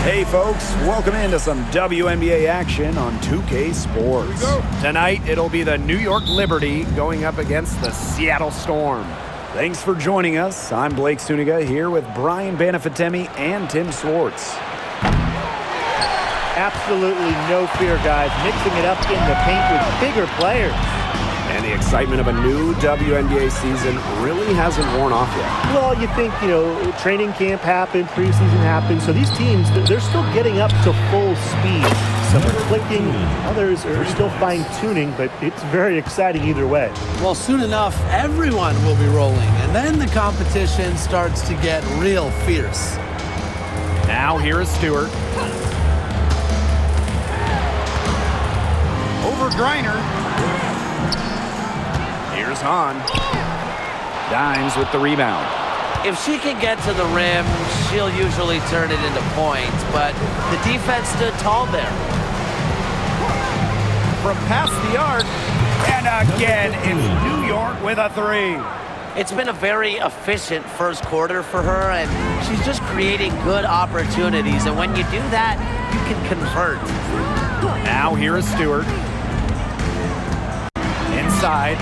Hey folks, welcome into some WNBA action on 2K Sports. Tonight, it'll be the New York Liberty going up against the Seattle Storm. Thanks for joining us. I'm Blake Suniga here with Brian Banafitemi and Tim Swartz. Absolutely no fear, guys. Mixing it up in the paint with bigger players. And the excitement of a new WNBA season really hasn't worn off yet. Well, you think, training camp happened, preseason happened, so these teams, they're still getting up to full speed. Some are clicking, others are still fine-tuning, but it's very exciting either way. Well, soon enough, everyone will be rolling, and then the competition starts to get real fierce. Now here is Stewart. Over Griner. Here's Hahn. Dimes with the rebound. If she can get to the rim, she'll usually turn it into points, but the defense stood tall there. From past the arc, and again, it's New York with a three. It's been a very efficient first quarter for her, and she's just creating good opportunities, and when you do that, you can convert. Now here is Stewart. Inside.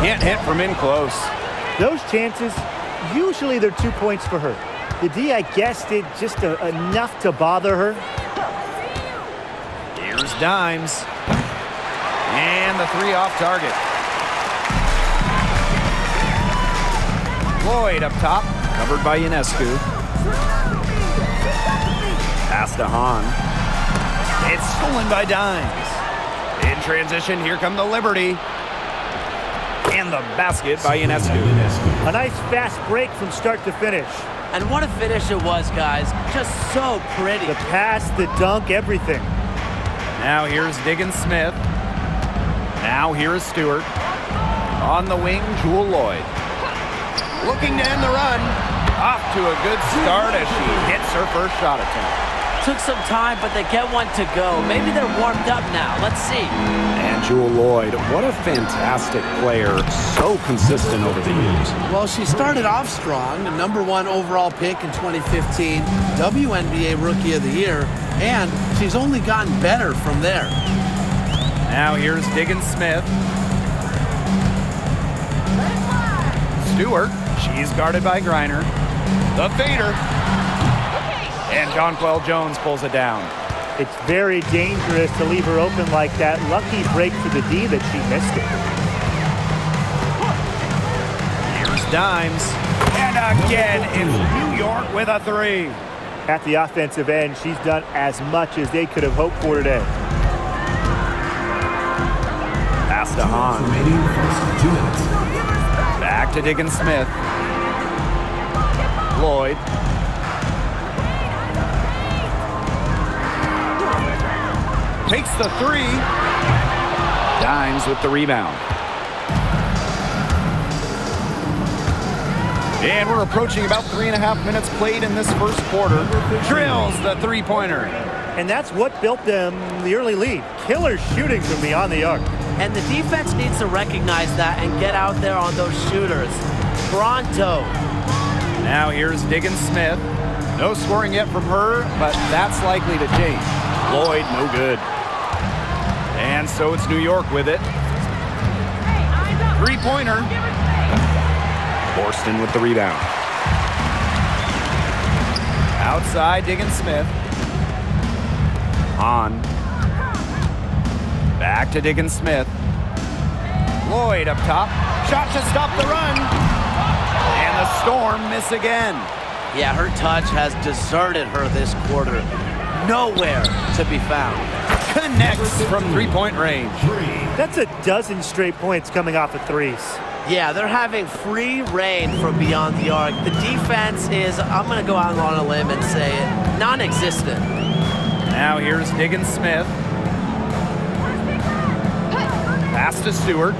Can't hit from in close. Those chances, usually they're 2 points for her. The D, I guess, did just enough to bother her. Here's Dimes. And the three off target. Lloyd up top, covered by Ionescu. Pass to Hahn. It's stolen by Dimes. In transition, here come the Liberty. And the basket by Ionescu. A nice fast break from start to finish. And what a finish it was, guys. Just so pretty. The pass, the dunk, everything. Now here's Diggins Smith. Now here is Stewart. On the wing, Jewell Loyd. Looking to end the run. Off to a good start as she hits her first shot attempt. Took some time, but they get one to go. Maybe they're warmed up now. Let's see. And Jewell Loyd, what a fantastic player. So consistent over the years. Well, she started off strong, the #1 overall pick in 2015, WNBA Rookie of the Year, and she's only gotten better from there. Now here's Diggins Smith. Stewart, she's guarded by Griner. The fader. And Jonquel Jones pulls it down. It's very dangerous to leave her open like that. Lucky break for the D that she missed it. Here's Dimes. And again, it's New York with a three. At the offensive end, she's done as much as they could have hoped for today. Pass to Hahn. Back to Diggins Smith. Lloyd. Takes the three. Dimes with the rebound. And we're approaching about 3.5 minutes played in this first quarter. Drills the three-pointer. And that's what built them the early lead. Killer shooting from beyond the arc. And the defense needs to recognize that and get out there on those shooters. Pronto. Now here's Diggins Smith. No scoring yet from her, but that's likely to change. Lloyd, no good. And so it's New York with it. Three-pointer. Borston with the rebound. Outside, Diggins Smith. On. Back to Diggins Smith. Lloyd up top. Shot to stop the run. And the Storm miss again. Yeah, her touch has deserted her this quarter. Nowhere to be found. Connects from three-point range. That's a dozen straight points coming off of threes. Yeah, they're having free reign from beyond the arc. The defense is, I'm going to go out on a limb and say it, non-existent. Now here's Diggins Smith. Pass to Stewart.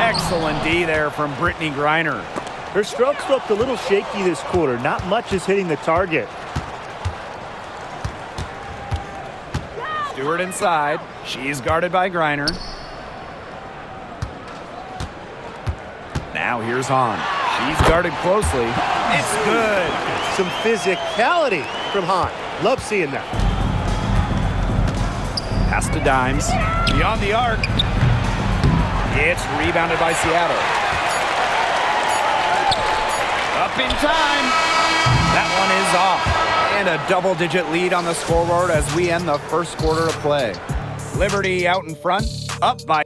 Excellent D there from Brittney Griner. Her strokes looked a little shaky this quarter. Not much is hitting the target. Stewart inside. She's guarded by Griner. Now here's Hahn. She's guarded closely. It's good. Some physicality from Hahn. Love seeing that. Pass to Dimes. Beyond the arc. It's rebounded by Seattle. Up in time. That one is off. And a double-digit lead on the scoreboard as we end the first quarter of play. Liberty out in front, up by...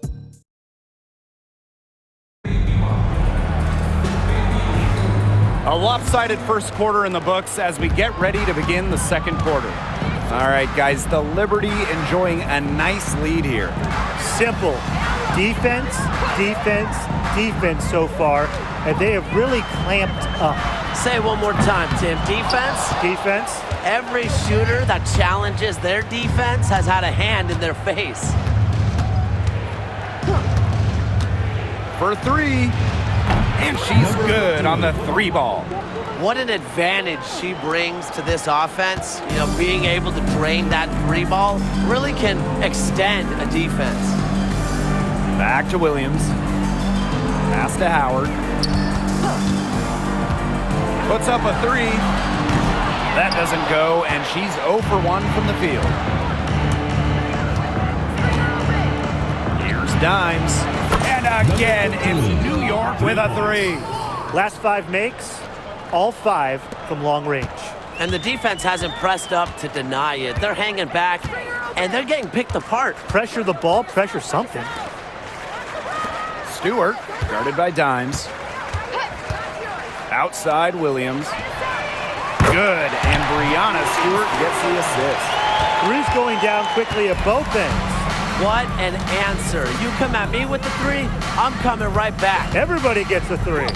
A lopsided first quarter in the books as we get ready to begin the second quarter. All right, guys, the Liberty enjoying a nice lead here. Simple. Defense, defense, defense so far, and they have really clamped up. Say it one more time, Tim. Defense? Defense. Every shooter that challenges their defense has had a hand in their face. For three, and she's good on the three ball. What an advantage she brings to this offense. You know, being able to drain that three ball really can extend a defense. Back to Williams. Pass to Howard. Puts up a three. That doesn't go, and she's 0 for 1 from the field. Here's Dimes. And again, it's New York with a three. Last 5 makes, all 5 from long range. And the defense hasn't pressed up to deny it. They're hanging back, and they're getting picked apart. Pressure the ball, pressure something. Stewart, guarded by Dimes. Outside Williams. Good, and Brianna Stewart gets the assist. Cruz going down quickly at both ends. What an answer. You come at me with the three, I'm coming right back. Everybody gets a 3.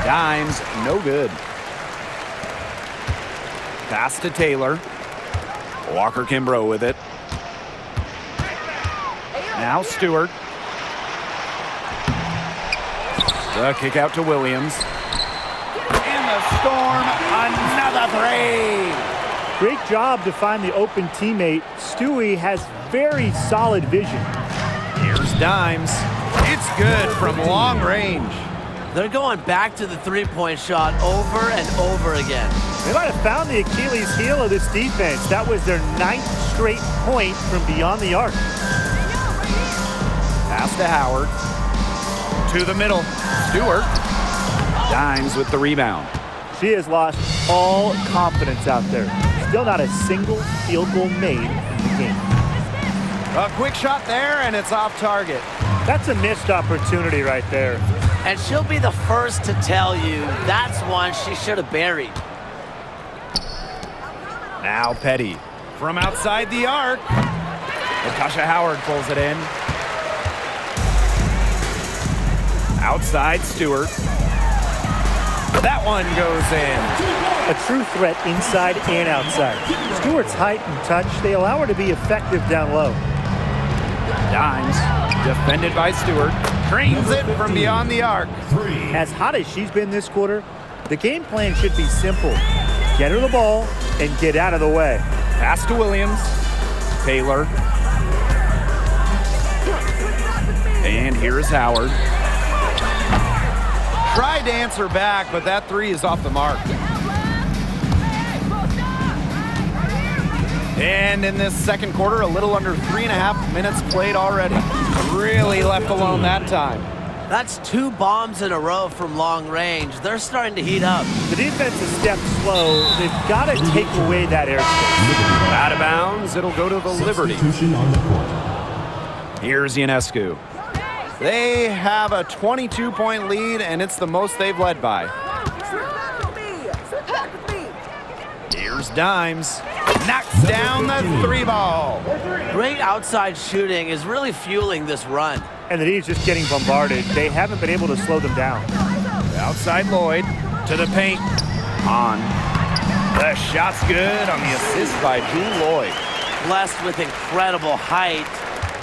Dimes, no good. Pass to Taylor. Walker Kimbrough with it. Now Stewart. The kick out to Williams. And the Storm, another three. Great job to find the open teammate. Stewie has very solid vision. Here's Dimes. It's good from long range. They're going back to the three-point shot over and over again. They might have found the Achilles heel of this defense. That was their 9th straight point from beyond the arc. Pass to Howard. To the middle. Stewart. Dimes with the rebound. She has lost all confidence out there. Still not a single field goal made in the game. A quick shot there, and it's off target. That's a missed opportunity right there. And she'll be the first to tell you that's one she should have buried. Now Petty from outside the arc. Natasha Howard pulls it in. Outside Stewart. That one goes in. A true threat inside and outside. Stewart's height and touch, they allow her to be effective down low. Dimes, defended by Stewart. Cranes it from beyond the arc. As hot as she's been this quarter, the game plan should be simple. Get her the ball and get out of the way. Pass to Williams. Taylor. And here's Howard. Tried to answer back, but that three is off the mark. And in this second quarter, a little under 3.5 minutes played already. Really left alone that time. That's 2 bombs in a row from long range. They're starting to heat up. The defense is stepped slow. They've got to take away that airspace. Out of bounds, it'll go to the Liberty. Here's Ionescu. They have a 22-point lead, and it's the most they've led by. Here's Dimes. Knocks down the three ball. Great outside shooting is really fueling this run. And the D's just getting bombarded. They haven't been able to slow them down. Outside Lloyd to the paint. On. The shot's good on the assist by Jewel Lloyd. Blessed with incredible height.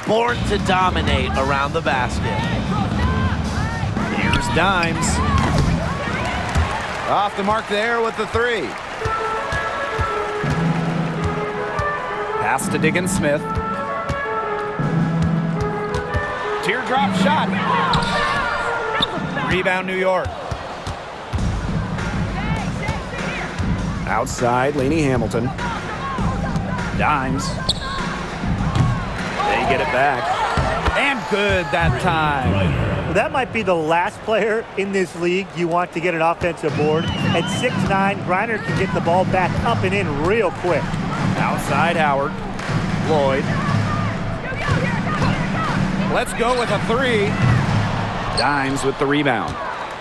Born to dominate around the basket. Here's Dimes. Off the mark there with the three. Pass to Diggins Smith. Teardrop shot. Rebound, New York. Outside, Lainey Hamilton. Dimes. They get it back. And good that time. That might be the last player in this league you want to get an offensive board. At 6'9", Griner can get the ball back up and in real quick. Outside, Howard. Lloyd. Let's go with a three. Dimes with the rebound.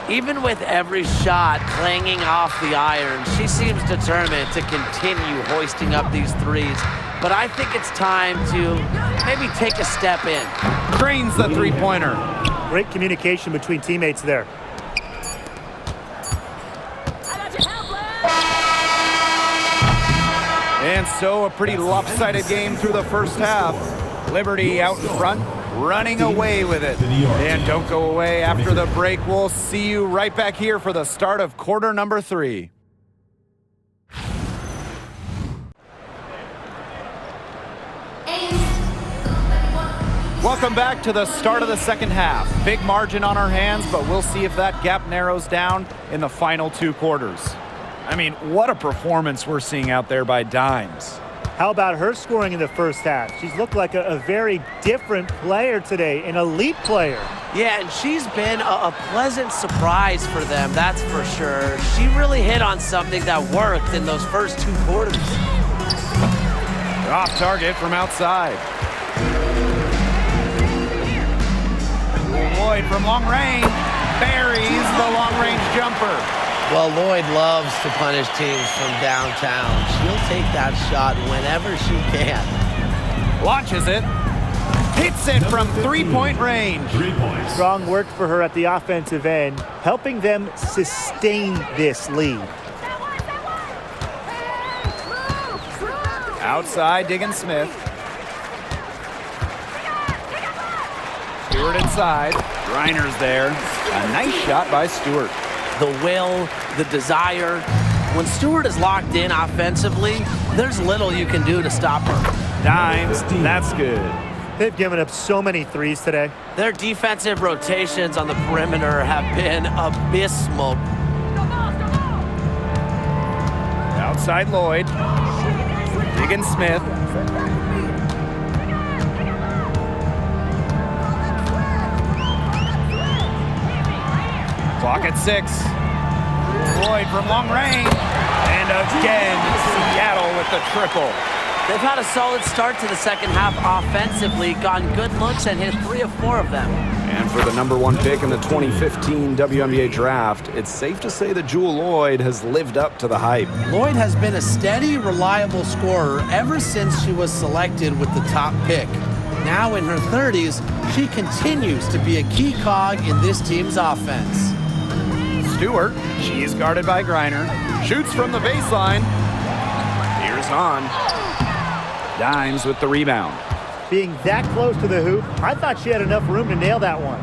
Even with every shot clanging off the iron, she seems determined to continue hoisting up these threes. But I think it's time to maybe take a step in. Drains the three-pointer. Great communication between teammates there. And so a pretty lopsided game through the first half. Liberty out in front, running away with it. And don't go away after the break. We'll see you right back here for the start of quarter number 3. Welcome back to the start of the second half. Big margin on our hands, but we'll see if that gap narrows down in the final 2 quarters. I mean, what a performance we're seeing out there by Dimes. How about her scoring in the first half? She's looked like a very different player today, an elite player. Yeah, and she's been a pleasant surprise for them, that's for sure. She really hit on something that worked in those first 2 quarters. Off target from outside. Lloyd from long range buries the long-range jumper. Well, Lloyd loves to punish teams from downtown. She'll take that shot whenever she can. Launches it. Hits it from three-point range. 3 points. Strong work for her at the offensive end, helping them sustain this lead. Outside, Diggins Smith. Stewart inside. Griner's there. A nice shot by Stewart. The will, the desire. When Stewart is locked in offensively, there's little you can do to stop her. Dimes, that's good. They've given up so many threes today. Their defensive rotations on the perimeter have been abysmal. Outside Lloyd. Diggins Smith. Clock at 6. Lloyd from long range. And again, Seattle with the triple. They've had a solid start to the second half offensively, gotten good looks and hit 3 of 4 of them. And for the #1 pick in the 2015 WNBA draft, it's safe to say that Jewell Loyd has lived up to the hype. Lloyd has been a steady, reliable scorer ever since she was selected with the top pick. Now in her 30s, she continues to be a key cog in this team's offense. Stewart, she's guarded by Griner. Shoots from the baseline. Here's Hahn. Dimes with the rebound. Being that close to the hoop, I thought she had enough room to nail that one.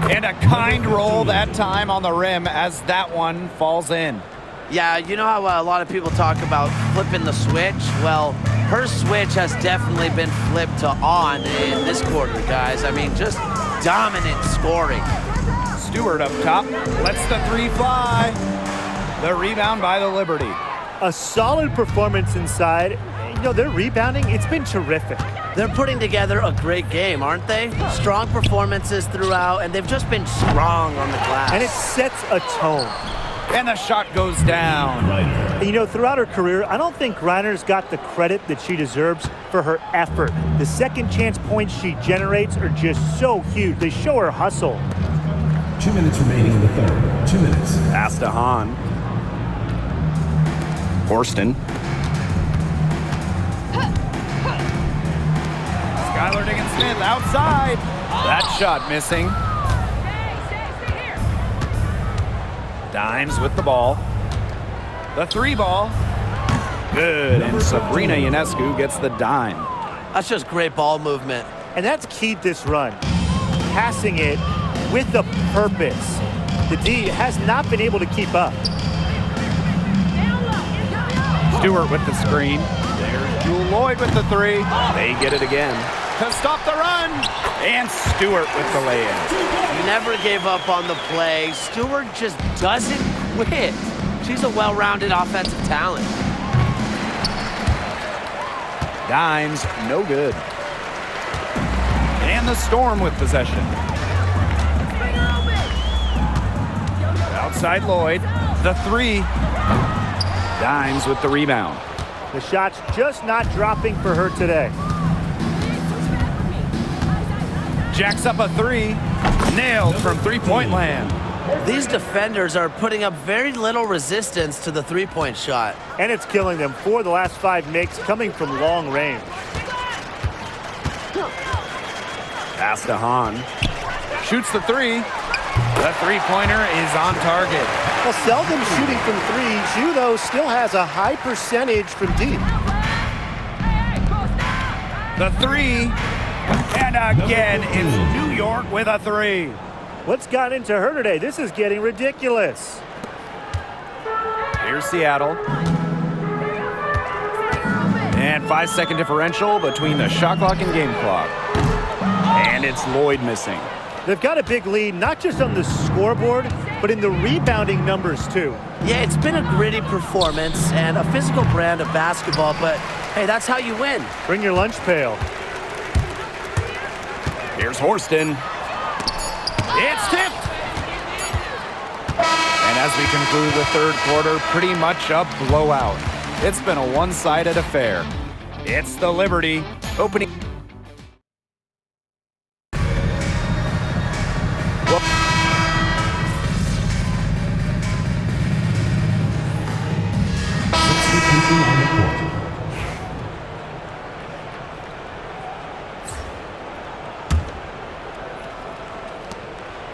And a kind roll that time on the rim as that one falls in. Yeah, you know how a lot of people talk about flipping the switch? Well, her switch has definitely been flipped to on in this quarter, guys. I mean, just dominant scoring. Stewart up top, lets the 3 fly. The rebound by the Liberty. A solid performance inside. You know, their rebounding, it's been terrific. They're putting together a great game, aren't they? Strong performances throughout, and they've just been strong on the glass. And it sets a tone. And the shot goes down. You know, throughout her career, I don't think Griner's got the credit that she deserves for her effort. The second chance points she generates are just so huge. They show her hustle. 2 minutes remaining in the third. 2 minutes. Pass to Hahn. Horston. Skylar Diggins Smith outside. That shot missing. Dimes with the ball. The 3 ball. Good. And Sabrina Ionescu gets the dime. That's just great ball movement. And that's keyed this run. Passing it with a purpose. The D has not been able to keep up. Stewart with the screen. There's Jewell Loyd with the 3. They get it again. to stop the run. And Stewart with the lay-in. Never gave up on the play. Stewart just doesn't quit. She's a well-rounded offensive talent. Dimes, no good. And the Storm with possession. Outside Lloyd, the three. Dimes with the rebound. The shot's just not dropping for her today. Jacks up a three. Nailed from three-point land. These defenders are putting up very little resistance to the three-point shot. And it's killing them. 4 of the last 5 makes coming from long range. Pass to Hahn. Shoots the three. The three-pointer is on target. Well, seldom shooting from 3. Xu, though, still has a high percentage from deep. The three. And again, it's New York with a three. What's got into her today? This is getting ridiculous. Here's Seattle. And 5-second differential between the shot clock and game clock. And it's Lloyd missing. They've got a big lead, not just on the scoreboard, but in the rebounding numbers, too. Yeah, it's been a gritty performance and a physical brand of basketball, but hey, that's how you win. Bring your lunch pail. Here's Horston. It's tipped. And as we conclude the third quarter, pretty much a blowout. It's been a one-sided affair. It's the Liberty opening. Substitution on the court.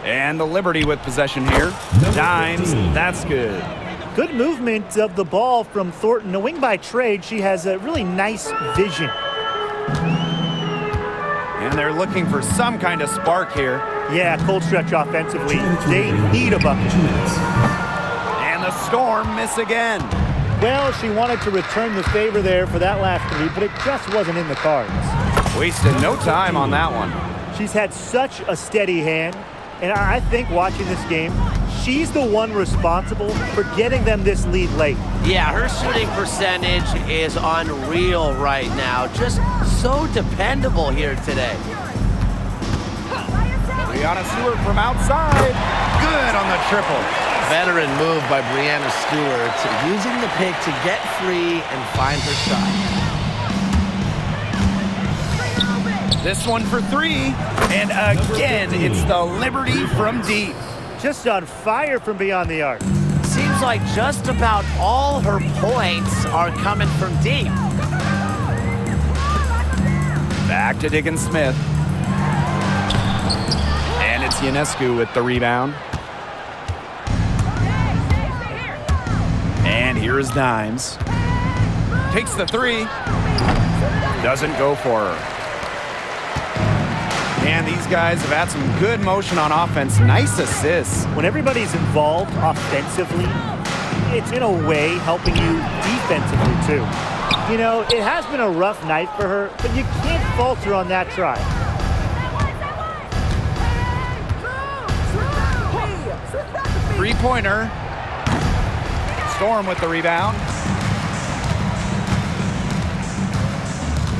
And the Liberty with possession here. Dimes, that's good. Good movement of the ball from Thornton. A wing by trade. She has a really nice vision. And they're looking for some kind of spark here. Yeah, cold stretch offensively. They need a bucket. 2 minutes. And the Storm miss again. Well, she wanted to return the favor there for that last 3, but it just wasn't in the cards. Wasted no time on that one. She's had such a steady hand, and I think watching this game, she's the one responsible for getting them this lead late. Yeah, her shooting percentage is unreal right now. Just so dependable here today. Brianna Stewart from outside. Good on the triple. Veteran move by Brianna Stewart, using the pick to get free and find her shot. This one for three. And again, it's the Liberty from deep. Just on fire from beyond the arc. Seems like just about all her points are coming from deep. Back to Diggins Smith. And it's Ionescu with the rebound. And here's Dimes. Takes the three. Doesn't go for her. And these guys have had some good motion on offense. Nice assists. When everybody's involved offensively, it's in a way helping you defensively too. You know, it has been a rough night for her, but you can't falter on that try. Three-pointer. Storm with the rebound.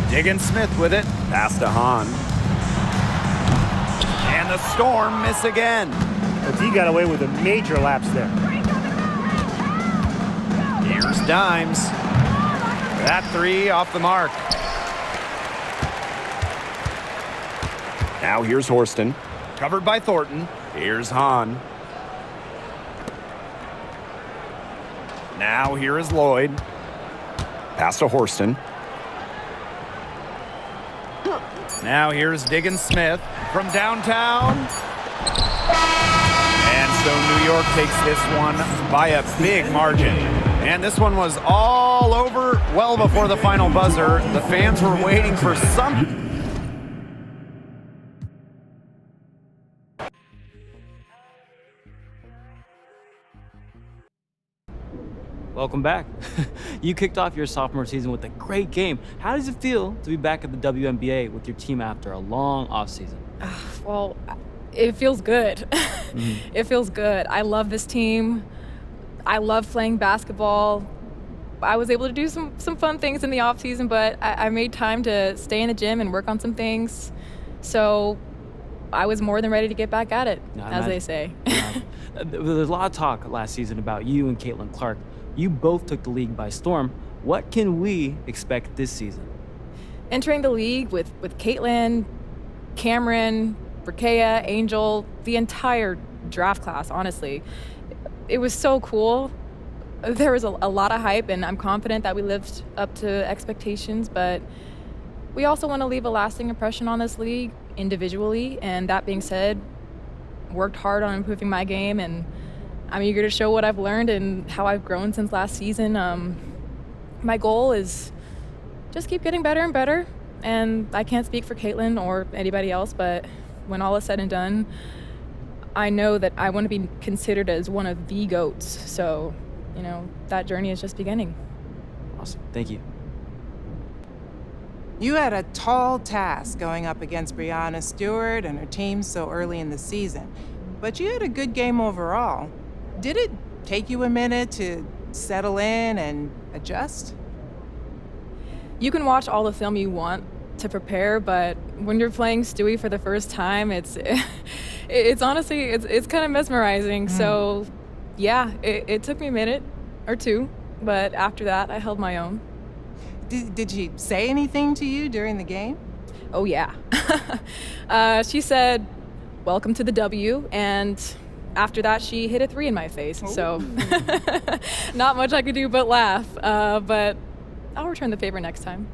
Diggins Smith with it. Pass to Hahn. And the Storm miss again. But he got away with a major lapse there. Here's Dimes. That three off the mark. Now here's Horston. Covered by Thornton. Here's Hahn. Now here is Lloyd. Pass to Horston. Now here's Diggins Smith from downtown. And so New York takes this one by a big margin. And this one was all over well before the final buzzer. The fans were waiting for some... welcome back. You kicked off your sophomore season with a great game. How does it feel to be back at the WNBA with your team after a long offseason? Well, it feels good. It feels good. I love this team. I love playing basketball. I was able to do some fun things in the off season, but I made time to stay in the gym and work on some things. So I was more than ready to get back at it, as they say. There was a lot of talk last season about you and Caitlin Clark. You both took the league by storm. What can we expect this season? Entering the league with Caitlin, Cameron, Brekea, Angel, the entire draft class, honestly. It was so cool. There was a lot of hype, and I'm confident that we lived up to expectations, but we also want to leave a lasting impression on this league individually, and that being said, worked hard on improving my game, and I'm eager to show what I've learned and how I've grown since last season. My goal is just keep getting better and better, and I can't speak for Caitlin or anybody else, but when all is said and done, I know that I want to be considered as one of the GOATs, so that journey is just beginning. Awesome. Thank you. You had a tall task going up against Breanna Stewart and her team so early in the season, but you had a good game overall. Did it take you a minute to settle in and adjust? You can watch all the film you want to prepare, but when you're playing Stewie for the first time, it's honestly, it's kind of mesmerizing. So yeah, it took me a minute or two, but after that, I held my own. Did she say anything to you during the game? Oh, yeah. She said, "Welcome to the W," and after that, she hit a 3 in my face. Ooh. So not much I could do but laugh, but I'll return the favor next time.